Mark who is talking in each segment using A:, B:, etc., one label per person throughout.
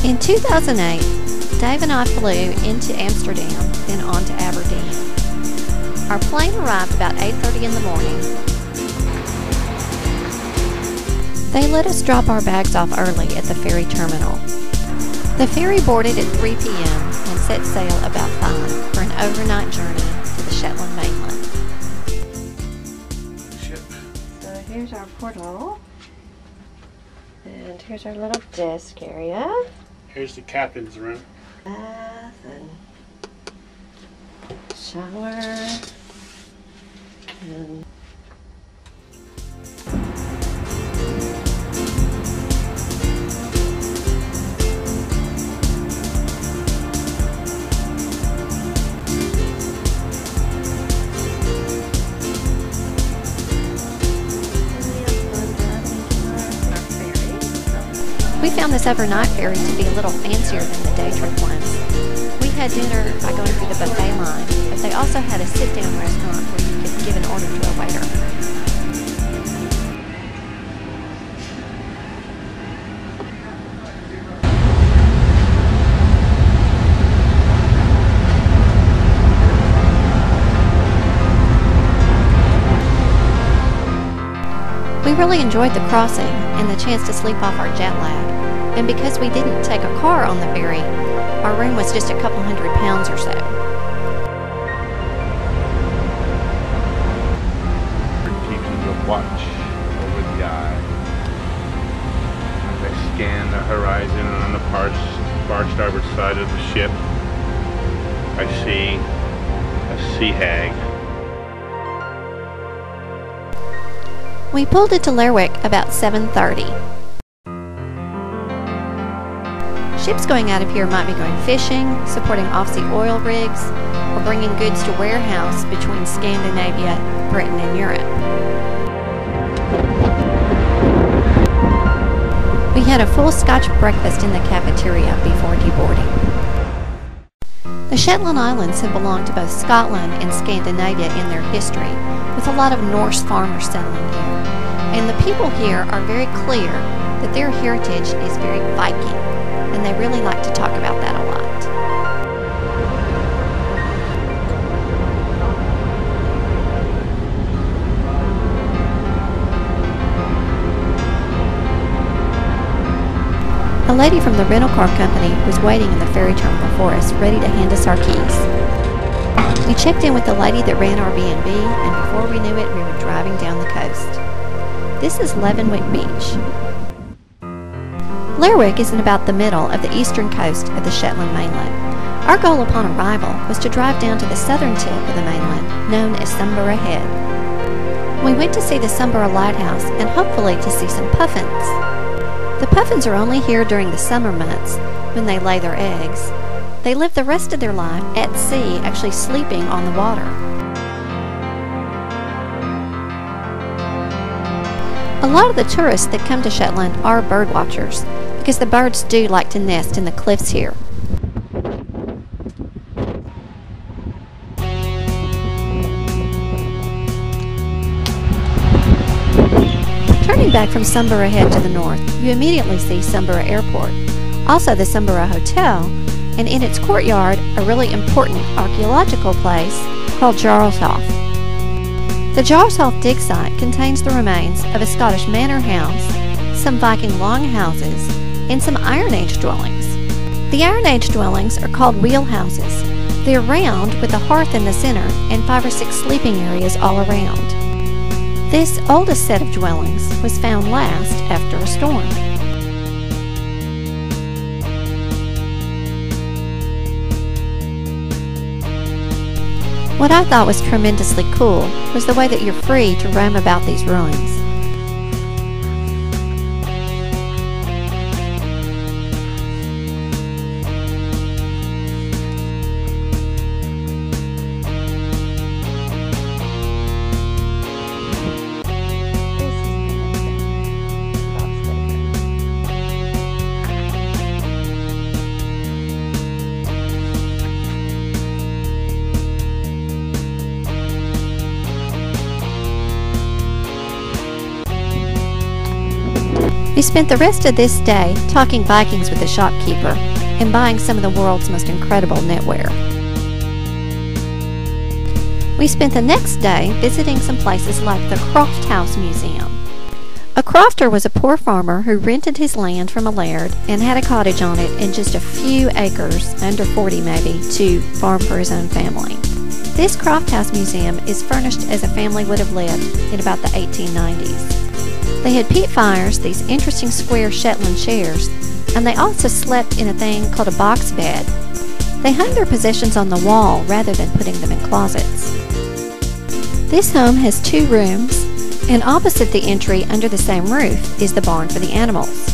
A: In 2008, Dave and I flew into Amsterdam, then on to Aberdeen. Our plane arrived about 8:30 in the morning. They let us drop our bags off early at the ferry terminal. The ferry boarded at 3 p.m. and set sail about 5 for an overnight journey to the Shetland mainland. So here's our portal, and here's our little desk area.
B: Here's the captain's room.
A: Bath and shower and we found this overnight ferry to be a little fancier than the day trip ones. We had dinner by going through the buffet line, but they also had a sit-down restaurant where you could give an order to a waiter. We really enjoyed the crossing and the chance to sleep off our jet lag. And because we didn't take a car on the ferry, our room was just a couple £100 or so.
C: Keeping the watch over the eye. As I scan the horizon on the far starboard side of the ship, I see a sea hag.
A: We pulled into Lerwick about 7:30. Ships going out of here might be going fishing, supporting off-sea oil rigs, or bringing goods to warehouse between Scandinavia, Britain, and Europe. We had a full Scotch breakfast in the cafeteria before deboarding. The Shetland Islands have belonged to both Scotland and Scandinavia in their history, with a lot of Norse farmers settling here. And the people here are very clear that their heritage is very Viking, and they really like to talk about that a lot. A lady from the rental car company was waiting in the ferry terminal for us, ready to hand us our keys. We checked in with the lady that ran our B&B, and before we knew it, we were driving down the coast. This is Levenwick Beach. Lerwick is in about the middle of the eastern coast of the Shetland mainland. Our goal upon arrival was to drive down to the southern tip of the mainland, known as Sunborough Head. We went to see the Sunborough Lighthouse and hopefully to see some puffins. The puffins are only here during the summer months when they lay their eggs. They live the rest of their life at sea, actually sleeping on the water. A lot of the tourists that come to Shetland are bird watchers, because the birds do like to nest in the cliffs here. Turning back from Sunborough Head to the north, you immediately see Sunborough Airport, also the Sunborough Hotel, and in its courtyard, a really important archaeological place called Jarlshof. The Jarlshof dig site contains the remains of a Scottish manor house, some Viking longhouses, and some Iron Age dwellings. The Iron Age dwellings are called wheel houses. They're round with a hearth in the center and 5 or 6 sleeping areas all around. This oldest set of dwellings was found last after a storm. What I thought was tremendously cool was the way that you're free to roam about these ruins. We spent the rest of this day talking Vikings with the shopkeeper and buying some of the world's most incredible knitwear. We spent the next day visiting some places like the Croft House Museum. A crofter was a poor farmer who rented his land from a laird and had a cottage on it and just a few acres, under 40 maybe, to farm for his own family. This Croft House Museum is furnished as a family would have lived in about the 1890s. They had peat fires, these interesting square Shetland chairs, and they also slept in a thing called a box bed. They hung their possessions on the wall rather than putting them in closets. This home has 2 rooms, and opposite the entry under the same roof is the barn for the animals.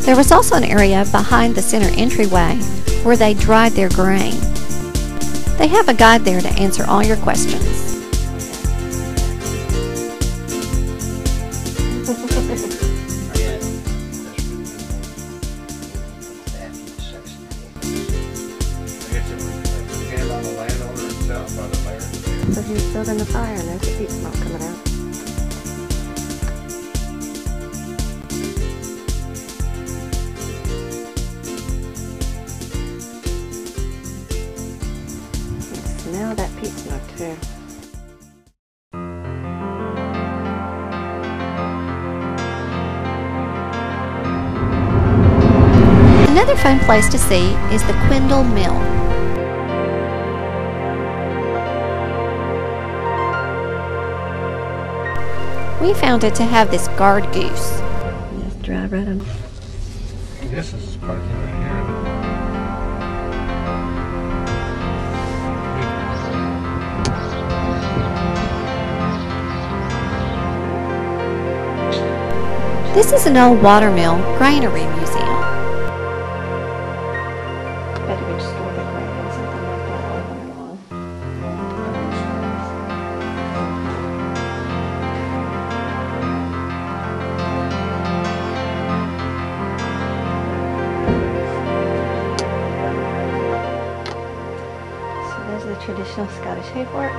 A: There was also an area behind the center entryway where they dried their grain. They have a guide there to answer all your questions. So he's building the fire and there's the peat smoke coming out. You can smell that peat smoke too. Another fun place to see is the Quindle Mill. We found it to have this guard goose. Just drive right on.
C: This is parking right here.
A: This is an old watermill granary museum. Bet you could store the grain or something like that all winter long. The traditional Scottish hayfork.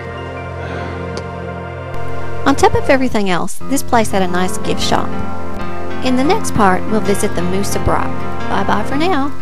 A: On top of everything else, this place had a nice gift shop. In the next part, we'll visit the Moose of Brock. Bye-bye for now.